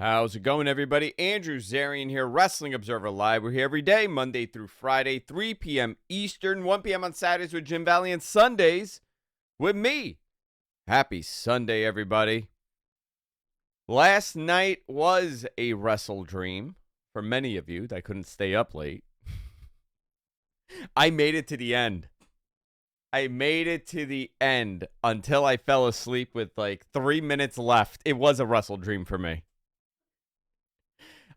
How's it going, everybody? Andrew Zarian here, Wrestling Observer Live. We're here every day, Monday through Friday, 3 p.m. Eastern, 1 p.m. on Saturdays with Jim Valley, and Sundays with me. Happy Sunday, everybody. Last night was a WrestleDream for many of you that couldn't stay up late. I made it to the end. Until I fell asleep with like 3 minutes left. It was a WrestleDream for me.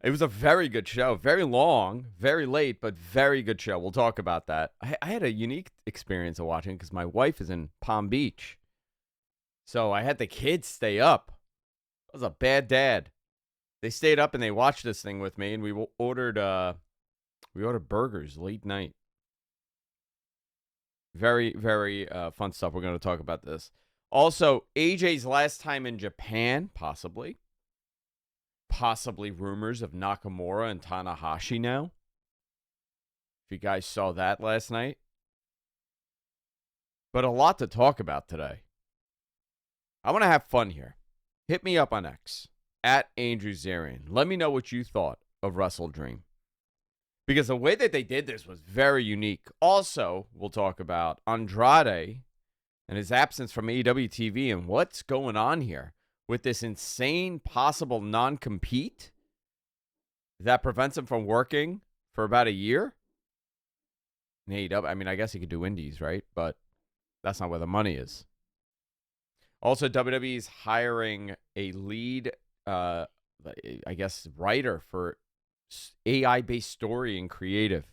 It was a very good show. Very long, very late, but very good show. We'll talk about that. I had a unique experience of watching because my wife is in Palm Beach. So I had the kids stay up. I was a bad dad. They stayed up and they watched this thing with me, and we ordered burgers late night. Very, very fun stuff. We're going to talk about this. Also, AJ's last time in Japan, possibly. Possibly rumors of Nakamura and Tanahashi now. If you guys saw that last night. But a lot to talk about today. I want to have fun here. Hit me up on X, at Andrew Zarian. Let me know what you thought of WrestleDream. Because the way that they did this was very unique. Also, we'll talk about Andrade and his absence from AEW TV and what's going on here with this insane possible non-compete that prevents him from working for about a year in AEW. I mean, I guess he could do indies, right? But that's not where the money is. Also, WWE's hiring a lead, I guess, writer for AI-based story and creative.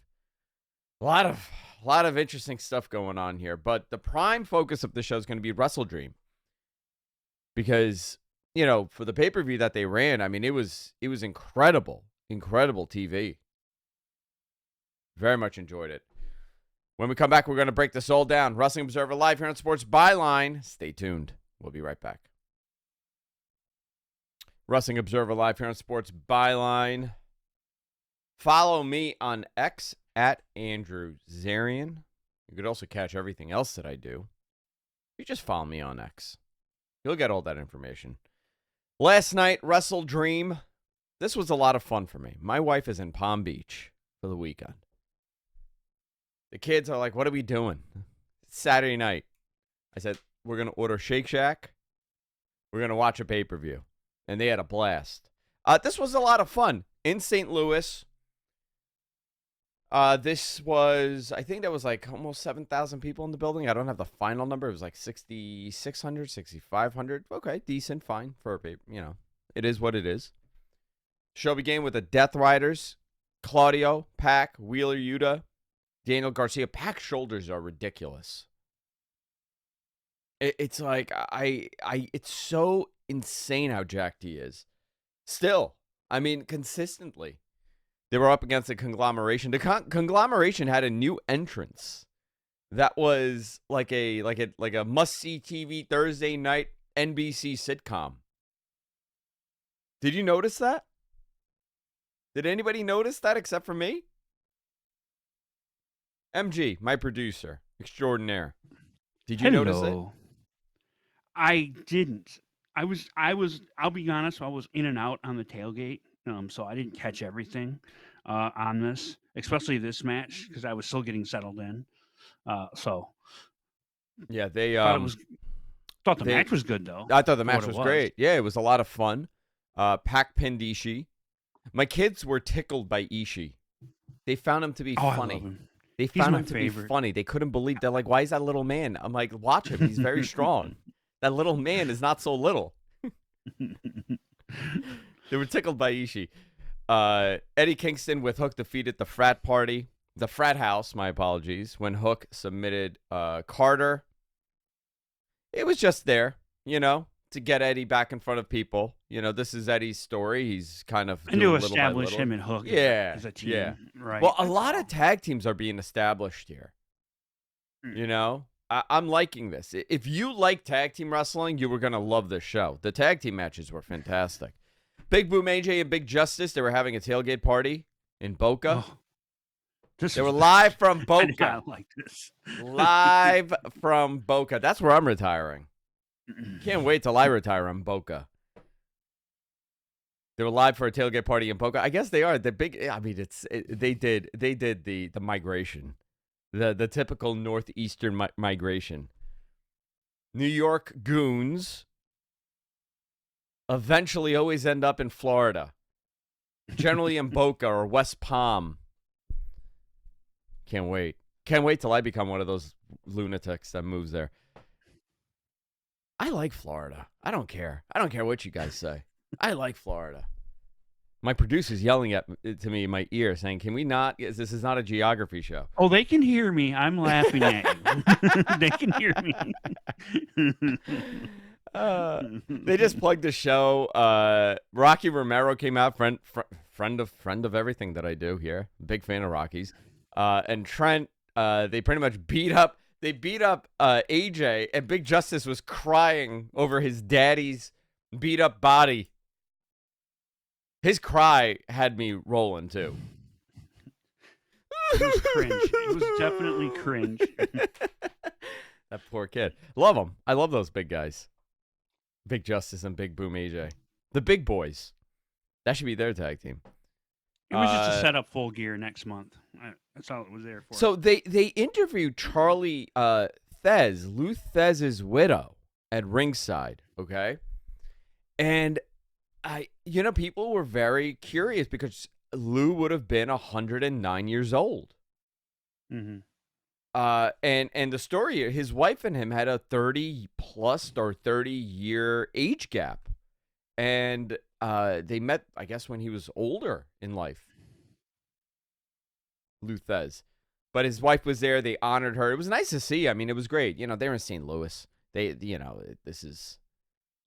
A lot of interesting stuff going on here. But the prime focus of the show is going to be WrestleDream. Because, you know, for the pay-per-view that they ran, I mean, it was incredible TV. Very much enjoyed it. When we come back, we're going to break this all down. Wrestling Observer Live here on Sports Byline. Stay tuned. We'll be right back. Wrestling Observer Live here on Sports Byline. Follow me on X at Andrew Zarian. You could also catch everything else that I do. You just follow me on X. You'll get all that information. Last night, WrestleDream. This was a lot of fun for me. My wife is in Palm Beach for the weekend. The kids are like, what are we doing? It's Saturday night. I said, we're going to order Shake Shack. We're going to watch a pay-per-view. And they had a blast. This was a lot of fun. In St. Louis. This was, I think there was like almost 7,000 people in the building. I don't have the final number. It was like 6,600, 6,500. Okay, decent, fine for a paper. You know, it is what it is. Show began with the Death Riders, Claudio, Pac, Wheeler Yuta, Daniel Garcia. Pac's shoulders are ridiculous. It's like, it's so insane how jacked he is. Still, I mean, consistently. They were up against a conglomeration. The conglomeration had a new entrance that was like a must-see TV Thursday night NBC sitcom. Did you notice that? Did anybody notice that except for me? MG, my producer extraordinaire. Did you notice it? I didn't. I was. I'll be honest. I was in and out on the tailgate. So I didn't catch everything on this, especially this match, because I was still getting settled in. Yeah, they thought the match was good though. I thought the match was great. Yeah, it was a lot of fun. Pac pinned Ishii. My kids were tickled by Ishii. They found him to be funny. They found him to be funny. They couldn't believe. They're like, "Why is that little man?" I'm like, "Watch him. He's very strong. That little man is not so little." They were tickled by Ishii. Eddie Kingston with Hook defeated the frat house, my apologies, when Hook submitted Carter. It was just there, you know, to get Eddie back in front of people. You know, this is Eddie's story. He's kind of and to establish him and Hook as a team. Yeah. Right. Well, a lot of tag teams are being established here. You know, I'm liking this. If you like tag team wrestling, you were going to love this show. The tag team matches were fantastic. Big Boom AJ and Big Justice, they were having a tailgate party in Boca. Oh, they were live from Boca. I like this. Live from Boca. That's where I'm retiring. Can't wait till I retire on Boca. They were live for a tailgate party in Boca. I guess they are. The big. I mean, they did the migration, the typical northeastern migration. New York goons eventually always end up in Florida, generally in Boca or West Palm. Can't wait. Can't wait till I become one of those lunatics that moves there. I like Florida. I don't care. I don't care what you guys say. I like Florida. My producer's yelling to me in my ear saying, can we not? This is not a geography show. Oh, they can hear me. I'm laughing at you. They can hear me. They just plugged the show. Rocky Romero came out, friend of everything that I do here. Big fan of Rocky's. And Trent, they pretty much beat up AJ, and Big Justice was crying over his daddy's beat up body. His cry had me rolling too. It was cringe. It was definitely cringe. That poor kid. Love him. I love those big guys. Big Justice and Big Boom AJ. The big boys. That should be their tag team. It was just to set up Full Gear next month. That's all it was there for. So they interviewed Charlie Thez, Lou Thesz's widow, at ringside, okay? And people were very curious because Lou would have been 109 years old. Mm-hmm. And the story, his wife and him had a 30 year age gap. And they met, I guess, when he was older in life. Lou Thez. But his wife was there. They honored her. It was nice to see. I mean, it was great. They're in St. Louis.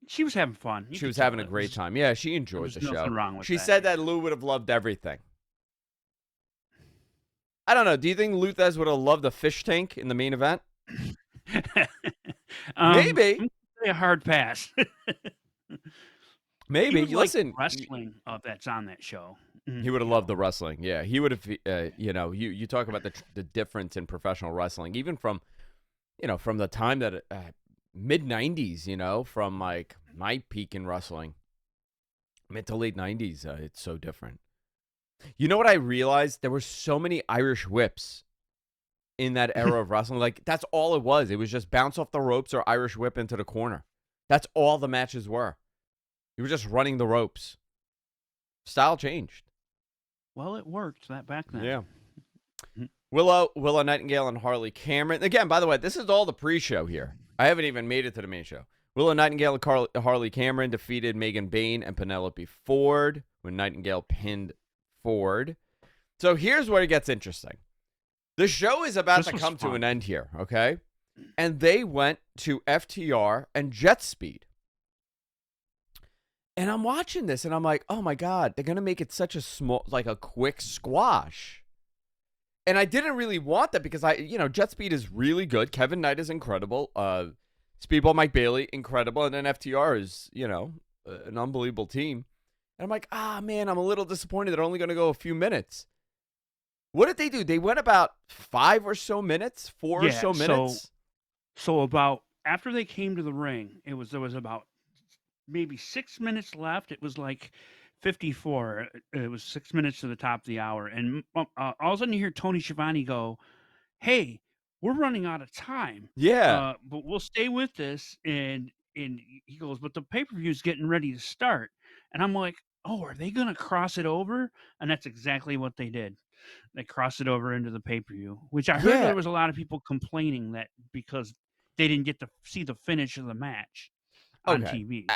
She was having fun. She was having a great time. Yeah, she enjoyed the show. Nothing wrong with she that. said that Lou would have loved everything. I don't know. Do you think Lou Thez would have loved a fish tank in the main event? Maybe. A hard pass. Maybe. Listen, wrestling that's on that show. He would have loved the wrestling. Yeah, he would have. You talk about the difference in professional wrestling, even from the time that mid 90s. From like my peak in wrestling, mid to late 90s. It's so different. You know what I realized? There were so many Irish whips in that era of wrestling. Like, that's all it was. It was just bounce off the ropes or Irish whip into the corner. That's all the matches were. You were just running the ropes. Style changed. Well, it worked back then. Yeah. Willow Nightingale and Harley Cameron. Again, by the way, this is all the pre-show here. I haven't even made it to the main show. Willow Nightingale and Harley Cameron defeated Megan Bayne and Penelope Ford when Nightingale pinned Ford. So here's where it gets interesting. The show is about to come to an end here, okay? And they went to FTR and Jet Speed. And I'm watching this and I'm like, oh my God, they're going to make it such a a quick squash. And I didn't really want that because Jet Speed is really good. Kevin Knight is incredible. Speedball Mike Bailey, incredible. And then FTR is, an unbelievable team. And I'm like, man, I'm a little disappointed they're only going to go a few minutes. What did they do? They went about 4 or so minutes. So about after they came to the ring, there was about maybe 6 minutes left. It was like 54. It was 6 minutes to the top of the hour. And all of a sudden you hear Tony Schiavone go, hey, we're running out of time. Yeah. But we'll stay with this. And he goes, but the pay-per-view is getting ready to start. And I'm like, oh, are they going to cross it over? And that's exactly what they did. They crossed it over into the pay-per-view, which I heard there was a lot of people complaining that because they didn't get to see the finish of the match on TV.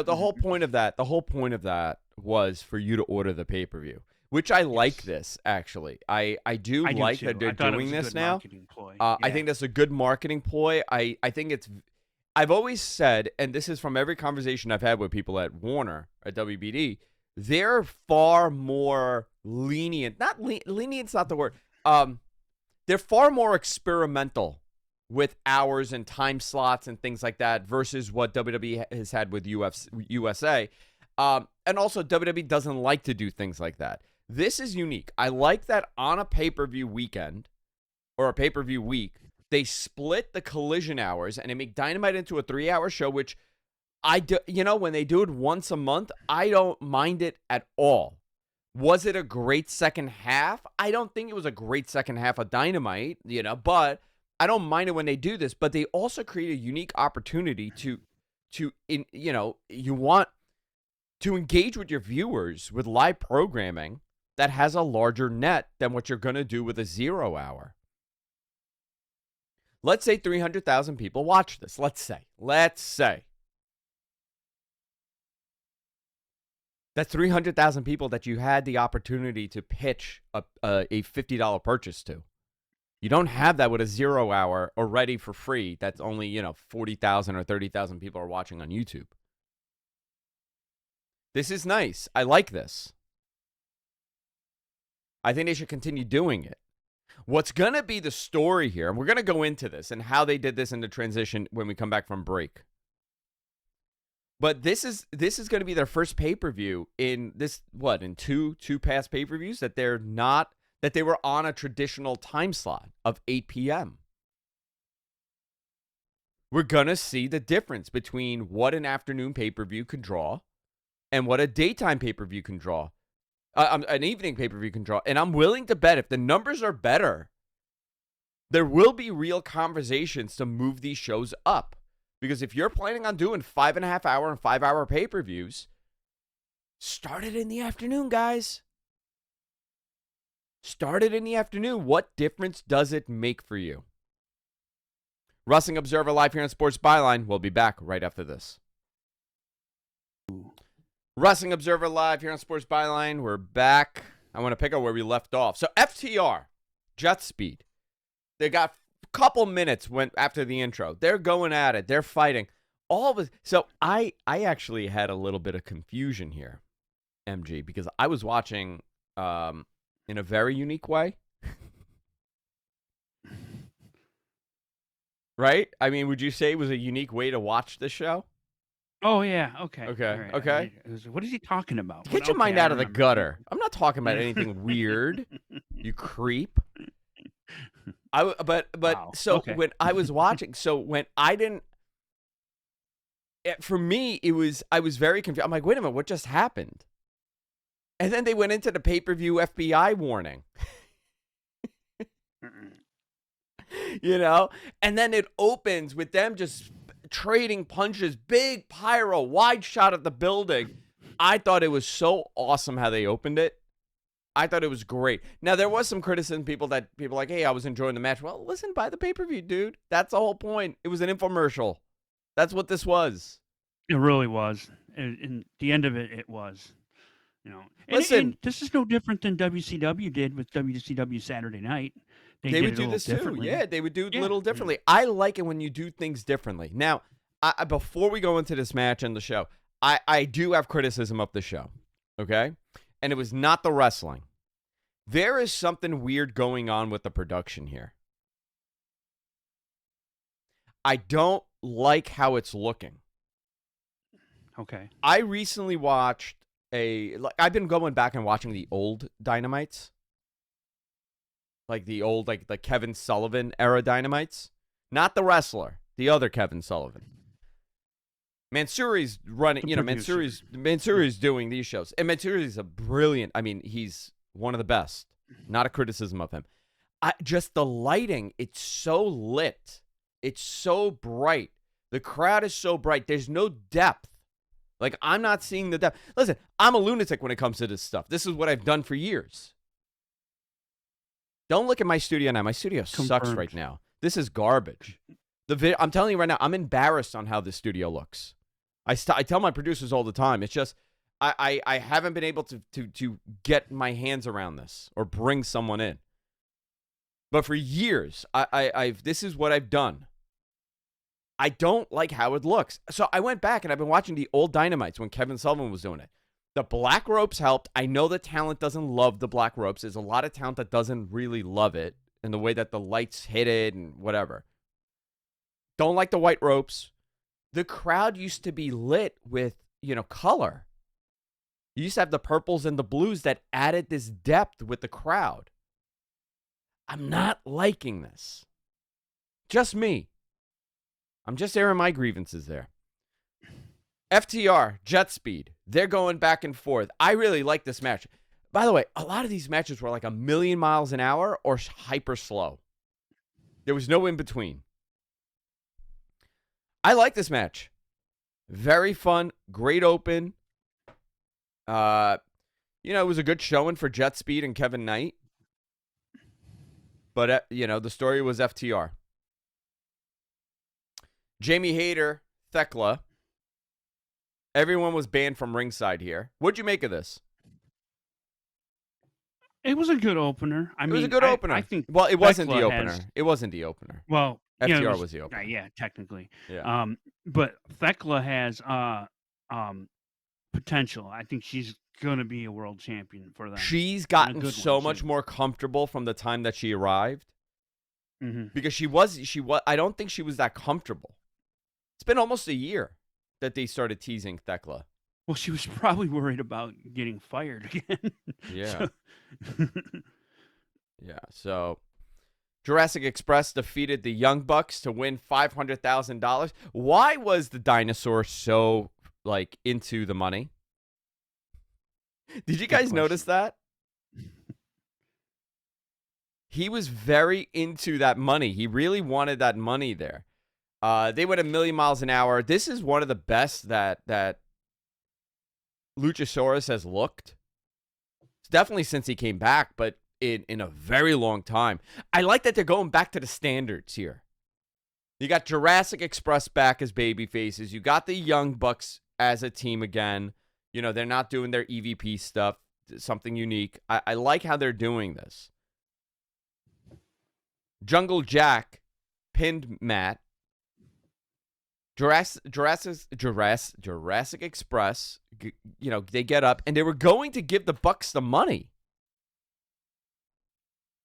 The whole point of that was for you to order the pay-per-view, which I like this, actually. I do like that they're doing this now. I think that's a good marketing ploy. I think I've always said, and this is from every conversation I've had with people at Warner, at WBD, they're far more lenient. Lenient's not the word. They're far more experimental with hours and time slots and things like that versus what WWE has had with USA. And also, WWE doesn't like to do things like that. This is unique. I like that on a pay-per-view weekend or a pay-per-view week, they split the collision hours and they make Dynamite into a 3-hour show, which when they do it once a month, I don't mind it at all. Was it a great second half? I don't think it was a great second half of Dynamite, but I don't mind it when they do this. But they also create a unique opportunity you want to engage with your viewers with live programming that has a larger net than what you're going to do with a 0 hour. Let's say 300,000 people watch this. Let's say. That's 300,000 people that you had the opportunity to pitch a $50 purchase to. You don't have that with a 0 hour already for free. That's only, 40,000 or 30,000 people are watching on YouTube. This is nice. I like this. I think they should continue doing it. What's going to be the story here, and we're going to go into this and how they did this in the transition when we come back from break. But this is going to be their first pay-per-view in two past pay-per-views that they were on a traditional time slot of 8 p.m. We're going to see the difference between what an afternoon pay-per-view can draw and what a daytime pay-per-view can draw. An evening pay-per-view can draw. And I'm willing to bet if the numbers are better, there will be real conversations to move these shows up. Because if you're planning on doing 5.5 hour and 5 hour pay-per-views, start it in the afternoon, guys. Start it in the afternoon. What difference does it make for you? Wrestling Observer Live here on Sports Byline. We'll be back right after this. Wrestling Observer Live here on Sports Byline. We're back. I want to pick up where we left off. So FTR, Jet Speed. They got couple minutes after the intro. They're going at it. They're fighting. So I actually had a little bit of confusion here, MG, because I was watching in a very unique way. Right? I mean, would you say it was a unique way to watch the show? Oh, yeah. Okay. Okay. Right. Okay. What is he talking about? Get your mind out of the gutter. I'm not talking about anything weird. You creep. Wow. So okay. when I was watching, for me, I was very confused. I'm like, wait a minute, what just happened? And then they went into the pay-per-view FBI warning. And then it opens with them just trading punches, big pyro, wide shot of the building. I thought it was so awesome how they opened it. I thought it was great. Now, there was some criticism. People like, hey, I was enjoying the match. Well, listen, buy the pay-per-view, dude. That's the whole point. It was an infomercial. That's what this was. It really was. And the end of it was. Listen, this is no different than WCW did with WCW Saturday Night. They would do this too. Yeah, they would do it a little differently. I like it when you do things differently. Now, before we go into this match and the show, I do have criticism of the show. Okay? And it was not the wrestling. There is something weird going on with the production here. I don't like how it's looking. Okay. I recently watched I've been going back and watching the old Dynamites. Like the old, the Kevin Sullivan era Dynamites. Not the wrestler, the other Kevin Sullivan. Mansouri's running, Mansouri's doing these shows. And Mansouri's he's one of the best. Not a criticism of him. Just the lighting, it's so lit. It's so bright. The crowd is so bright. There's no depth. Like, I'm not seeing the depth. Listen, I'm a lunatic when it comes to this stuff. This is what I've done for years. Don't look at my studio now. My studio sucks right now. This is garbage. I'm telling you right now, I'm embarrassed on how this studio looks. I tell my producers all the time. It's just I haven't been able to get my hands around this or bring someone in. But for years, this is what I've done. I don't like how it looks. So I went back and I've been watching the old Dynamites when Kevin Sullivan was doing it. The black ropes helped. I know the talent doesn't love the black ropes. There's a lot of talent that doesn't really love it and the way that the lights hit it and whatever. Don't like the white ropes. The crowd used to be lit with, color. You used to have the purples and the blues that added this depth with the crowd. I'm not liking this. Just me. I'm just airing my grievances there. FTR, Jet Speed. They're going back and forth. I really like this match. By the way, a lot of these matches were like 1,000,000 miles an hour or hyper slow. There was no in between. I like this match. Very fun. Great open. It was a good showing for Jet Speed and Kevin Knight. But, the story was FTR. Jamie Hayter, Thekla. Everyone was banned from ringside here. What'd you make of this? It was a good opener. It was a good opener. I think. Well, it wasn't the Thekla opener. It wasn't the opener. Well, FTR was the opener. Yeah, technically. Yeah. But Thekla has potential. I think she's gonna be a world champion for them. She's gotten so much more comfortable from the time that she arrived. Because she was. I don't think she was that comfortable. It's been almost a year that they started teasing Thekla. Well, she was probably worried about getting fired again. Yeah. Yeah. So, Jurassic Express defeated the Young Bucks to win $500,000. Why was the dinosaur so into the money? Did you guys notice that? He was very into that money. He really wanted that money there. They went 1,000,000 miles an hour. This is one of the best that Luchasaurus has looked. It's definitely since he came back, but in a very long time. I like that they're going back to the standards here. You got Jurassic Express back as baby faces. You got the Young Bucks as a team again. They're not doing their EVP stuff. Something unique. I like how they're doing this. Jungle Jack pinned Matt. Jurassic Express, they get up, and they were going to give the Bucks the money.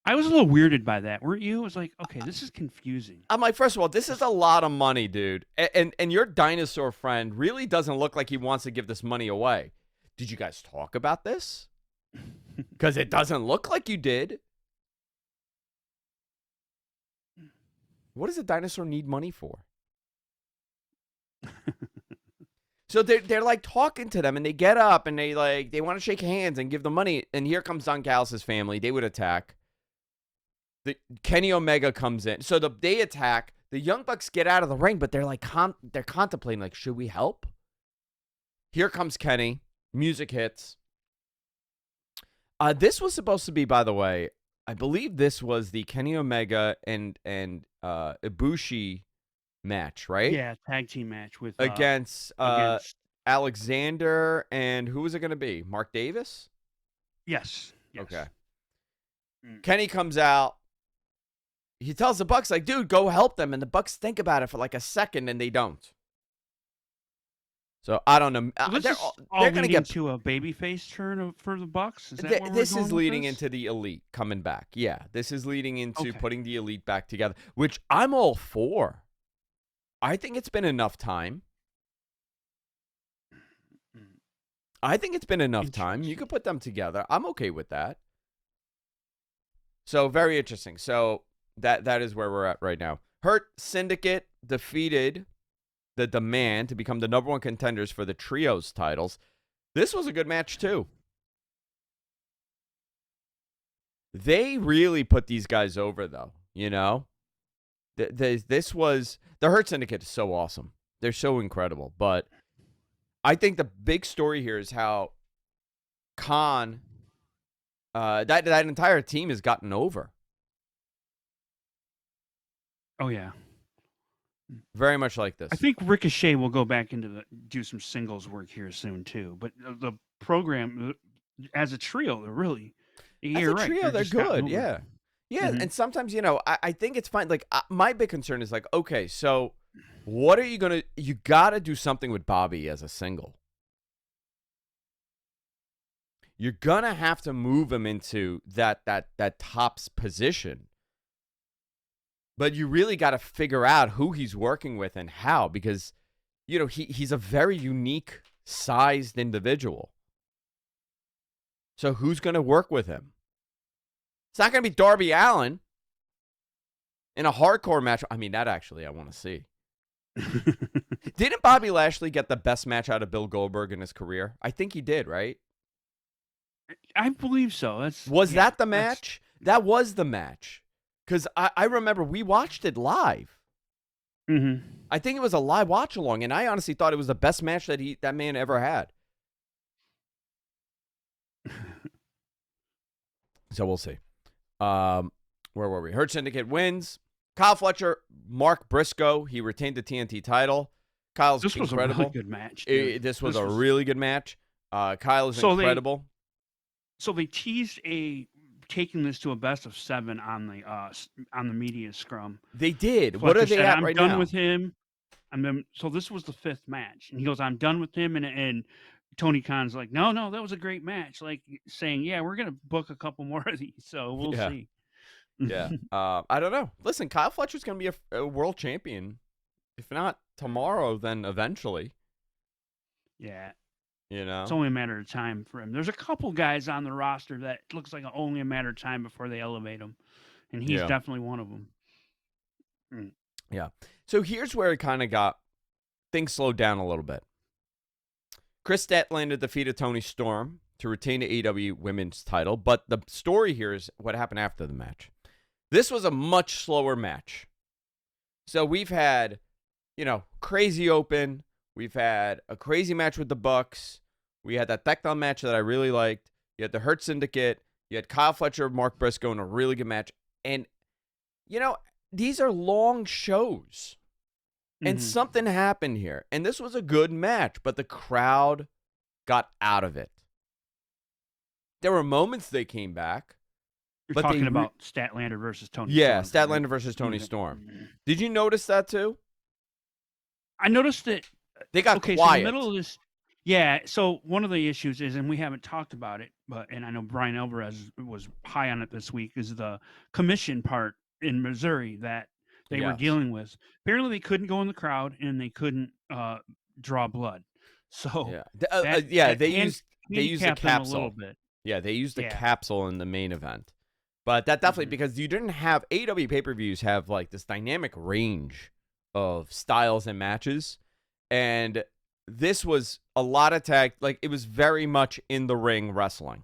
I was a little weirded by that, weren't you? It was like, okay, this is confusing. I'm like, first of all, this is a lot of money, dude. And your dinosaur friend really doesn't look like he wants to give this money away. Did you guys talk about this? Because it doesn't look like you did. What does a dinosaur need money for? So they're like talking to them, and they get up, and they want to shake hands and give them money. And here comes Don Callis' family. They would attack. Kenny Omega comes in. So they attack. The Young Bucks get out of the ring, but they're like they're contemplating, like, should we help? Here comes Kenny. Music hits. This was supposed to be, by the way, I believe this was the Kenny Omega and Ibushi match, right? Yeah, tag team match with against Alexander, and who was it going to be? Mark Davis? Yes. Okay. Kenny comes out. He tells the Bucks, like, dude, go help them. And the Bucks think about it for like a second, and they don't. So I don't know. They're going to get to a babyface turn for the Bucks. Is that this is leading into the Elite coming back. Yeah, this is leading into putting the Elite back together, which I'm all for. I think it's been enough time. You could put them together. I'm okay with that. So very interesting. So that is where we're at right now. Hurt Syndicate defeated the Demand to become the #1 contenders for the Trios titles. This was a good match too. They really put these guys over, though. This was the Hurt Syndicate is so awesome. They're so incredible. But I think the big story here is how Khan, that entire team has gotten over. Oh yeah. Very much like this. I think Ricochet will go back into do some singles work here soon too. But the program as a trio, they're really they're good. Yeah. Yeah, and sometimes, I think it's fine. Like, my big concern is like, okay, so what are you going to – you got to do something with Bobby as a single. You're going to have to move him into that tops position. But you really got to figure out who he's working with and how, because, he's a very unique sized individual. So who's going to work with him? It's not going to be Darby Allin in a hardcore match. I mean, that actually I want to see. Didn't Bobby Lashley get the best match out of Bill Goldberg in his career? I think he did, right? I believe so. That the match? That was the match. Because I remember we watched it live. Mm-hmm. I think it was a live watch along, and I honestly thought it was the best match that man ever had. So we'll see. Where were we? Hurt Syndicate wins. Kyle Fletcher, Mark Briscoe. He retained the TNT title. Kyle's this was incredible. a really good match. This was a really good match. Kyle is incredible. So they teased taking this to a best of 7 on the media scrum. They did. Fletcher What are they said, at right now? I'm done with him. So this was the 5th match, and he goes, "I'm done with him." And Tony Khan's like, "No, that was a great match." Like saying, "Yeah, we're gonna book a couple more of these, so we'll see." Yeah. I don't know. Listen, Kyle Fletcher's gonna be a world champion. If not tomorrow, then eventually. Yeah. You know, it's only a matter of time for him. There's a couple guys on the roster that looks like only a matter of time before they elevate him, and he's definitely one of them. Yeah. So here's where it kind of got things slowed down a little bit. Chris Statlander defeated Tony Storm to retain the AEW Women's title, but the story here is what happened after the match. This was a much slower match. So we've had, crazy open. We've had a crazy match with the Bucks. We had that Tech Down match that I really liked. You had the Hurt Syndicate. You had Kyle Fletcher, Mark Briscoe in a really good match. And, these are long shows. And something happened here. And this was a good match, but the crowd got out of it. There were moments they came back. You're talking about Statlander versus Tony Storm. Yeah, Statlander versus Tony Storm. Did you notice that too? I noticed that they got quiet. So in the middle of this, so one of the issues is, and we haven't talked about it, and I know Brian Alvarez was high on it this week, is the commission part in Missouri that they were dealing with. Apparently they couldn't go in the crowd and they couldn't draw blood. So they used the capsule a little bit. Yeah, they used the capsule in the main event. But that definitely, because you didn't have, AEW pay-per-views have like this dynamic range of styles and matches. And this was a lot of tag, like it was very much in the ring wrestling.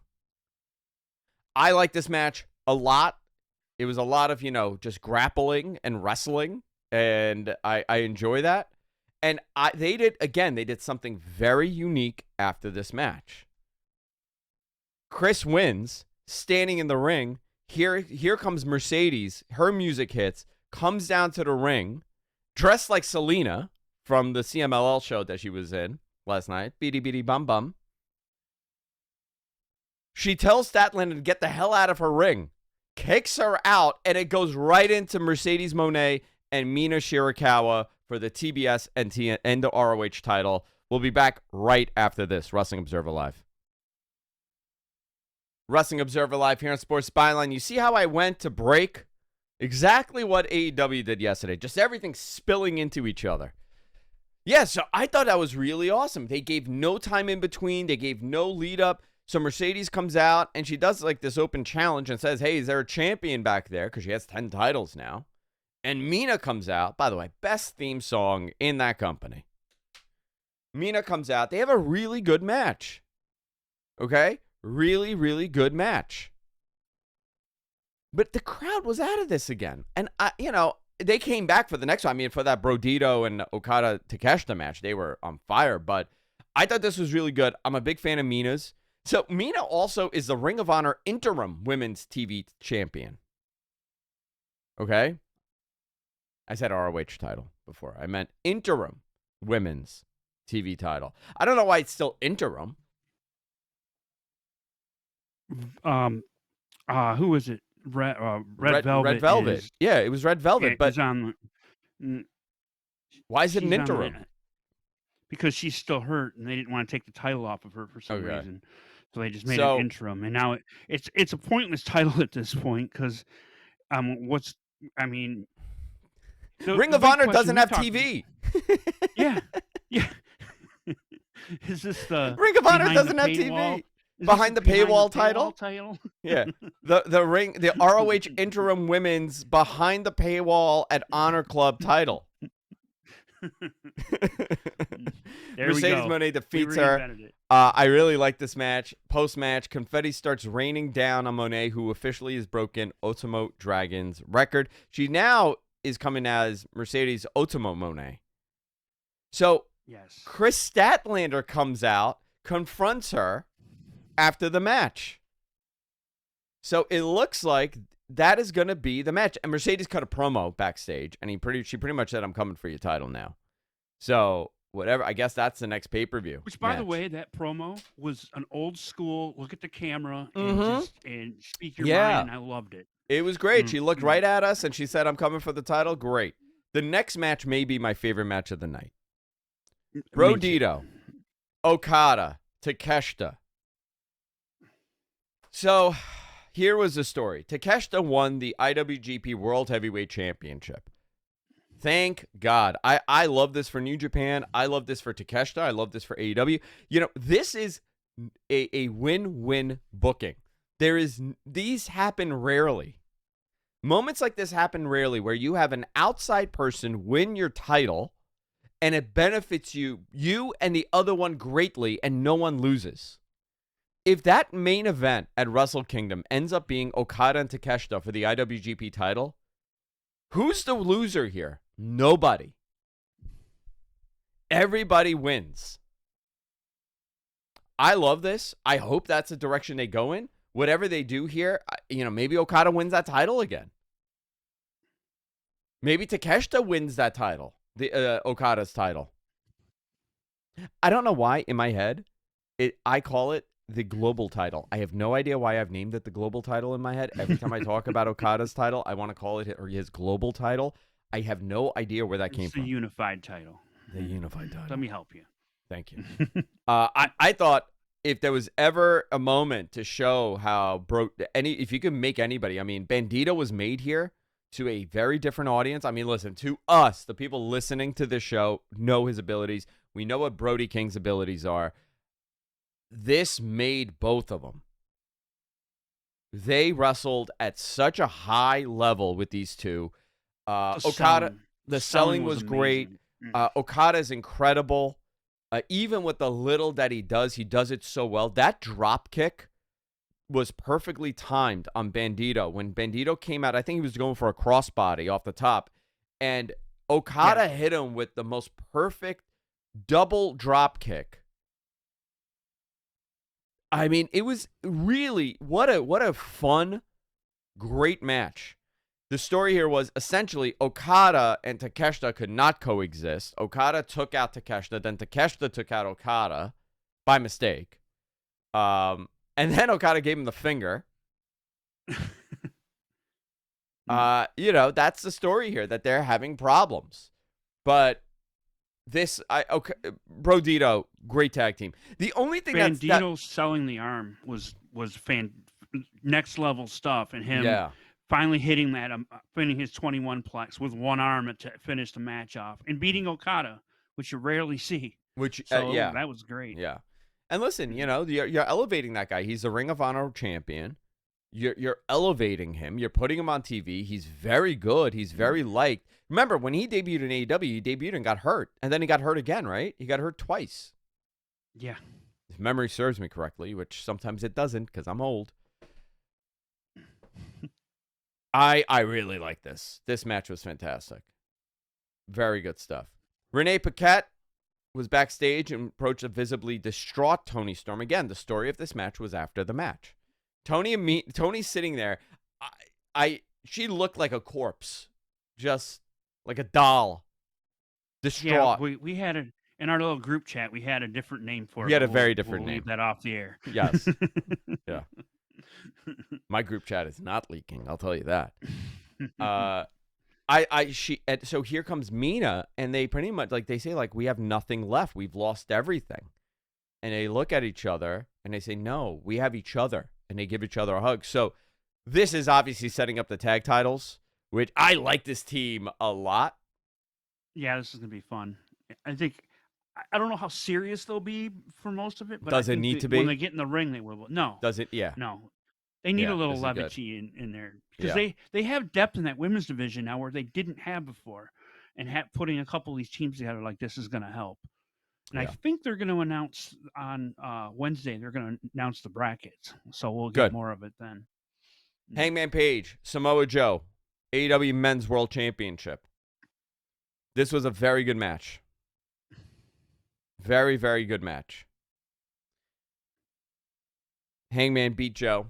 I like this match a lot. It was a lot of, just grappling and wrestling. And I enjoy that. And they did something very unique after this match. Chris wins, standing in the ring. Here comes Mercedes. Her music hits, comes down to the ring, dressed like Selena from the CMLL show that she was in last night. Beady beady bum bum. She tells Statlander to get the hell out of her ring, kicks her out, and it goes right into Mercedes Moné and Mina Shirakawa for the TBS and the ROH title. We'll be back right after this. Wrestling Observer Live. Wrestling Observer Live here on Sports Byline. You see how I went to break? Exactly what AEW did yesterday. Just everything spilling into each other. Yeah, so I thought that was really awesome. They gave no time in between. They gave no lead up. So Mercedes comes out and she does like this open challenge and says, "Hey, is there a champion back there?" Because she has 10 titles now. And Mina comes out. By the way, best theme song in that company. Mina comes out. They have a really good match. Okay? Really, really good match. But the crowd was out of this again. And, they came back for the next one. I mean, for that Bandido and Okada Takashita match, they were on fire. But I thought this was really good. I'm a big fan of Mina's. So Mina also is the Ring of Honor interim women's TV champion. Okay? I said ROH title before. I meant interim women's TV title. I don't know why it's still interim. Who was it? Red Velvet. Red Velvet. Yeah, it was Red Velvet. But why is it an interim? Because she's still hurt, and they didn't want to take the title off of her for some reason. So they just made it interim, and now it's a pointless title at this point because Ring of Honor doesn't have TV. Yeah. Is this the Ring of Honor doesn't have TV? Behind the paywall title? Yeah. The ROH interim women's behind the paywall at Honor Club title. There we Mercedes go. Moné We defeats her. reinvented it. I really like this match. Post-match, confetti starts raining down on Moné, who officially has broken Ultimo Dragon's record. She now is coming as Mercedes Ultimo Moné. So Yes. Chris Statlander comes out, confronts her after the match. So it looks like that is going to be the match. And Mercedes cut a promo backstage, and she pretty much said, "I'm coming for your title now." So whatever, I guess that's the next pay-per-view. Which, by the match. way, that promo was an old school look at the camera Mhm. and speak your Yeah. mind. And I loved it. It was great. She looked right at us, and she said, "I'm coming for the title." Great. The next match may be my favorite match of the night. Bandido, Okada, Takeshita. So here was the story. Takeshita won the IWGP World Heavyweight Championship. Thank God. I love this for New Japan. I love this for Takeshita. I love this for AEW. You know, this is a win-win booking. These happen rarely. Moments like this happen rarely, where you have an outside person win your title and it benefits you and the other one greatly, and no one loses. If that main event at Wrestle Kingdom ends up being Okada and Takeshita for the IWGP title, who's the loser here? Nobody. Everybody wins. I love this. I hope that's the direction they go in. Whatever they do here, maybe Okada wins that title again. Maybe Takeshita wins that title, the Okada's title. I don't know why in my head, I call it the global title. I have no idea why I've named it the global title in my head. Every time I talk about Okada's title, I want to call it his global title. I have no idea where that came from. The unified title. The unified title. Let me help you. Thank you. I thought if there was ever a moment to show how if you could make anybody, I mean, Bandido was made here to a very different audience. I mean, listen, to us, the people listening to this show, know his abilities. We know what Brody King's abilities are. This made both of them. They wrestled at such a high level with these two. Okada, the selling was great. Okada is incredible. Even with the little that he does it so well. That drop kick was perfectly timed on Bandido. When Bandido came out, I think he was going for a crossbody off the top, and Okada hit him with the most perfect double drop kick. I mean, it was really what a fun, great match. The story here was essentially Okada and Takeshita could not coexist. Okada took out Takeshita, then Takeshita took out Okada by mistake. And then Okada gave him the finger. That's the story here, that they're having problems. But Bandido, great tag team. The only thing Bandido selling the arm was next level stuff, and him finally hitting that, finishing his 21 plex with one arm to finish the match off, and beating Okada, which you rarely see. That was great. Yeah, and listen, you're elevating that guy. He's a Ring of Honor champion. You're elevating him. You're putting him on TV. He's very good. He's very liked. Remember, when he debuted in AEW, he debuted and got hurt. And then he got hurt again, right? He got hurt twice. Yeah. If memory serves me correctly, which sometimes it doesn't because I'm old. I really like this. This match was fantastic. Very good stuff. Renee Paquette was backstage and approached a visibly distraught Tony Storm. Again, the story of this match was after the match. Tony's sitting there. She looked like a corpse, just like a doll, distraught. Yeah, we had in our little group chat. We had a different name for it. We had a very different name. Leave that off the air. Yes. Yeah. My group chat is not leaking. I'll tell you that. So here comes Mina, and they pretty much they say we have nothing left. We've lost everything. And they look at each other and they say, no, we have each other. And they give each other a hug. So this is obviously setting up the tag titles, which I like this team a lot. Yeah, this is going to be fun. I think, I don't know how serious they'll be for most of it. But does it need to be? When they get in the ring, they will. No. Does it? Yeah. No. They need a little levity in there. Because they have depth in that women's division now where they didn't have before. and putting a couple of these teams together like this is going to help. And I Yeah. think they're going to announce on Wednesday. They're going to announce the brackets, so we'll get Good. more of it then. Hangman Page, Samoa Joe, AEW Men's World Championship. This was a very good match. Very, very good match. Hangman beat Joe.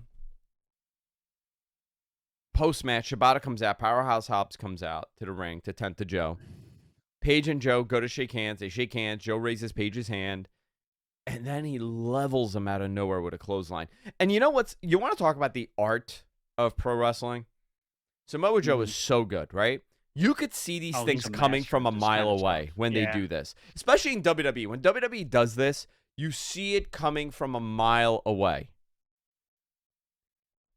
Post-match, Shibata comes out. Powerhouse Hobbs comes out to the ring to tend to Joe. Page and Joe go to shake hands. They shake hands. Joe raises Page's hand. And then he levels him out of nowhere with a clothesline. And you know what's... You want to talk about the art of pro wrestling? Samoa Joe is so good, right? You could see these things coming from a mile away when they do this. Especially in WWE. When WWE does this, you see it coming from a mile away.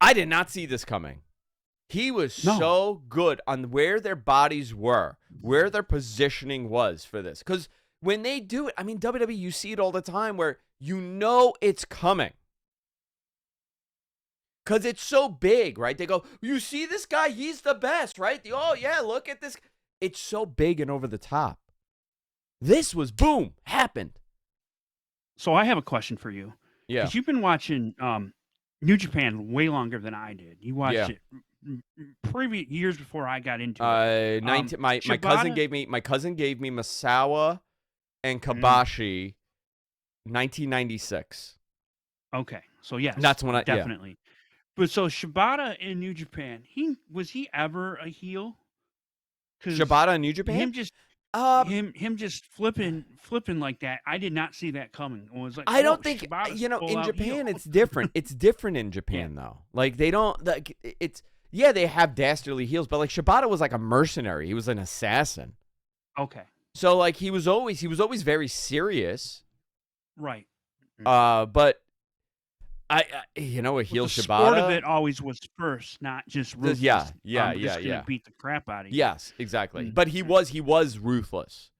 I did not see this coming. He was so good on where their bodies were, where their positioning was for this. Because when they do it, I mean, WWE, you see it all the time where you know it's coming. Because it's so big, right? They go, you see this guy? He's the best, right? Oh, yeah, look at this. It's so big and over the top. This was, boom, happened. So I have a question for you. Yeah. Because you've been watching New Japan way longer than I did. You watched it previous years before I got into it. My cousin gave me Misawa and Kabashi, 1996. Okay, so yes, that's when I definitely. Yeah. But so Shibata in New Japan, was he ever a heel? Shibata in New Japan, him just flipping like that. I did not see that coming. It was like, I don't think Shibata's in Japan it's different. It's different in Japan though. Like they don't like it's. Yeah, they have dastardly heels, but like Shibata was like a mercenary. He was an assassin. Okay. So like he was always very serious. Right. But a heel Shibata. The sport of it always was first, not just ruthless. Yeah. Gonna beat the crap out of you. Yes, exactly. But he was ruthless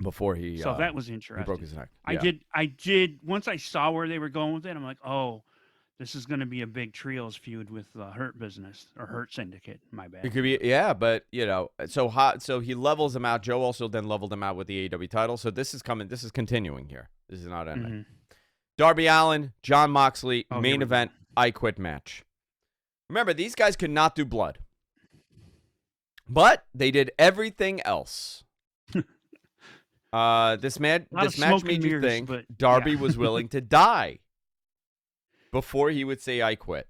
before he. So that was interesting. He broke his neck. Yeah. I did. Once I saw where they were going with it, I'm like, oh. This is going to be a big trios feud with Hurt Business or Hurt Syndicate. My bad. It could be, but so he levels him out. Joe also then leveled him out with the AEW title. So this is coming. This is continuing here. This is not ending. Darby Allin, Jon Moxley, main event, I Quit match. Remember, these guys could not do blood, but they did everything else. This match made you think Darby was willing to die before he would say, I quit.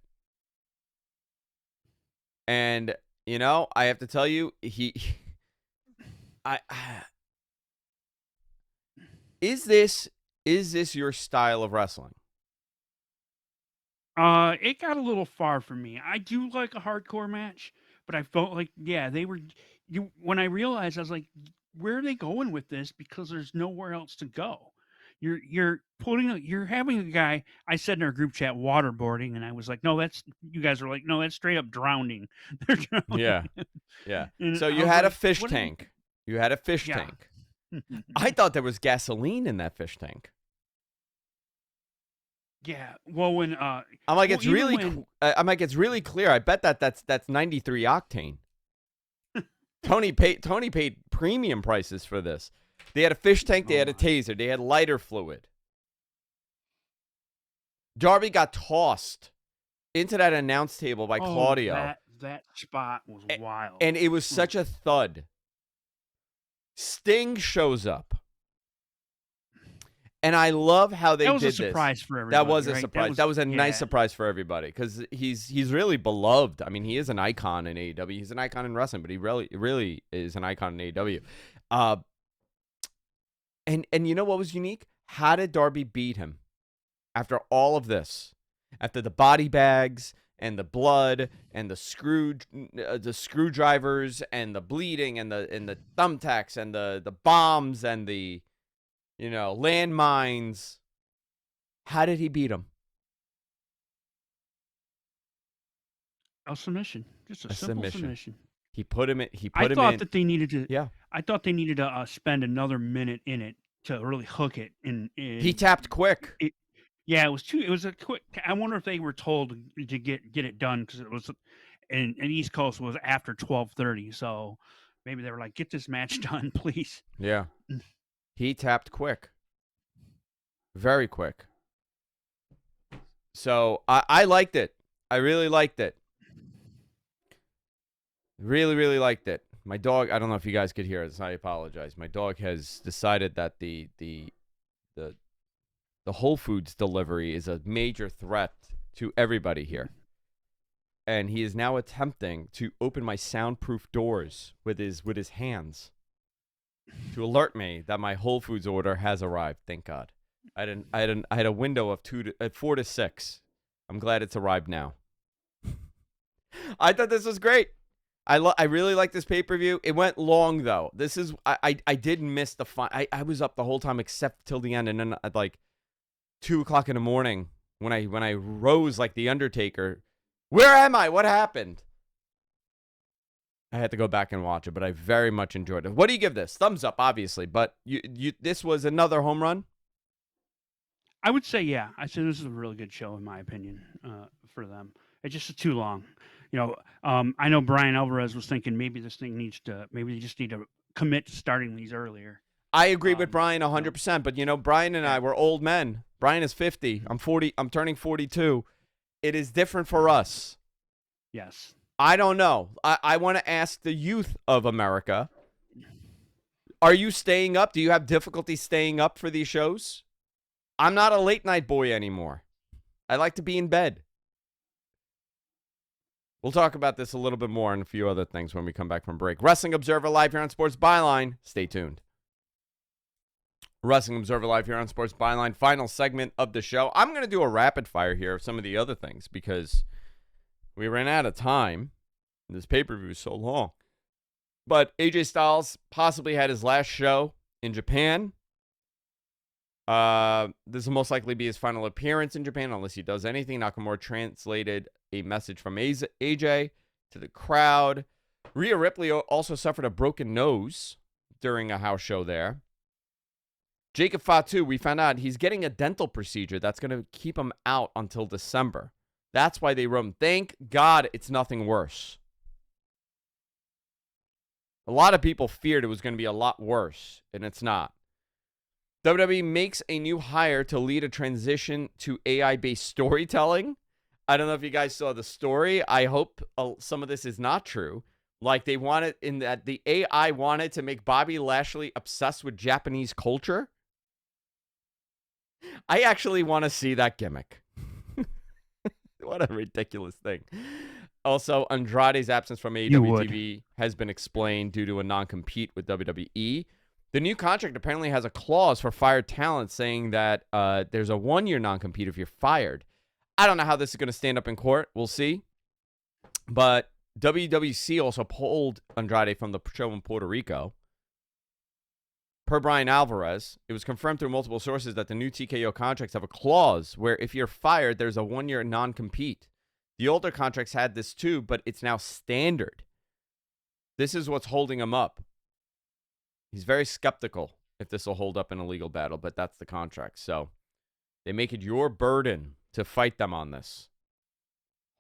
And, I have to tell you, is this your style of wrestling? It got a little far for me. I do like a hardcore match, but I felt like, they were, when I realized, I was like, where are they going with this? Because there's nowhere else to go. You're having a guy, I said in our group chat, waterboarding, and I was like, no, you guys are like, no, that's straight up drowning. They're drowning. Yeah. So you had a fish tank. You had a fish tank. I thought there was gasoline in that fish tank. Yeah. Well, when I'm like, it's really clear. I bet that's 93 octane. Tony paid premium prices for this. They had a fish tank, they had a taser, they had lighter fluid. Darby got tossed into that announce table by Claudio. That spot was wild. And it was such a thud. Sting shows up. And I love how they did this. That was a surprise for everybody. That was a surprise. That was a nice surprise for everybody because he's really beloved. I mean, he is an icon in AEW. He's an icon in wrestling, but he really is an icon in AEW. And you know what was unique? How did Darby beat him? After all of this, after the body bags and the blood and the screwdrivers and the bleeding and the thumbtacks and the bombs and the landmines, how did he beat him? A submission, just a simple submission. He put him in. I thought that they needed to. Yeah. I thought they needed to spend another minute in it to really hook it. He tapped quick. It was a quick. I wonder if they were told to get it done because it was, and East Coast was after 12:30. So maybe they were like, "Get this match done, please." Yeah. He tapped quick. Very quick. So I liked it. I really liked it. Really, really liked it. My dog, I don't know if you guys could hear this. I apologize. My dog has decided that the Whole Foods delivery is a major threat to everybody here. And he is now attempting to open my soundproof doors with his hands to alert me that my Whole Foods order has arrived. Thank God. I had a window of 4 to 6. I'm glad it's arrived now. I thought this was great. I really like this pay-per-view. It went long though. This is I did miss the fun. I was up the whole time except till the end, and then at like 2:00 in the morning when I rose like the Undertaker. Where am I? What happened? I had to go back and watch it, but I very much enjoyed it. What do you give this? Thumbs up, obviously, but this was another home run? I would say, yeah. I say this is a really good show in my opinion for them. It's just too long. I know Brian Alvarez was thinking maybe they just need to commit to starting these earlier. I agree with Brian 100%, but Brian and I were old men. Brian is 50. I'm 40. I'm turning 42. It is different for us. Yes. I don't know. I want to ask the youth of America, are you staying up? Do you have difficulty staying up for these shows? I'm not a late night boy anymore. I like to be in bed. We'll talk about this a little bit more and a few other things when we come back from break. Wrestling Observer Live here on Sports Byline. Stay tuned. Wrestling Observer Live here on Sports Byline. Final segment of the show. I'm going to do a rapid fire here of some of the other things because we ran out of time. This pay-per-view is so long. But AJ Styles possibly had his last show in Japan. This will most likely be his final appearance in Japan unless he does anything. Nakamura translated a message from AJ to the crowd. Rhea Ripley also suffered a broken nose during a house show there. Jacob Fatu, we found out he's getting a dental procedure that's going to keep him out until December. That's why they wrote him. Thank God it's nothing worse. A lot of people feared it was going to be a lot worse, and it's not. WWE makes a new hire to lead a transition to AI-based storytelling. I don't know if you guys saw the story. I hope some of this is not true. Like they wanted in that the AI wanted to make Bobby Lashley obsessed with Japanese culture. I actually want to see that gimmick. What a ridiculous thing. Also, Andrade's absence from AEW TV has been explained due to a non-compete with WWE. The new contract apparently has a clause for fired talent saying that there's a 1-year non-compete if you're fired. I don't know how this is going to stand up in court. We'll see. But WWC also pulled Andrade from the show in Puerto Rico. Per Brian Alvarez, it was confirmed through multiple sources that the new TKO contracts have a clause where if you're fired, there's a 1-year non-compete. The older contracts had this too, but it's now standard. This is what's holding him up. He's very skeptical if this will hold up in a legal battle, but that's the contract. So they make it your burden to fight them on this.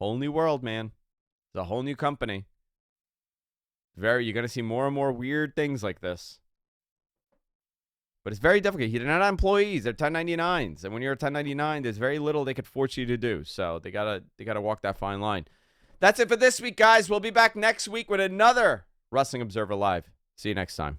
Whole new world, man. It's a whole new company. You're going to see more and more weird things like this. But it's very difficult. They're not employees. They're 1099s. And when you're a 1099, there's very little they could force you to do. So they gotta walk that fine line. That's it for this week, guys. We'll be back next week with another Wrestling Observer Live. See you next time.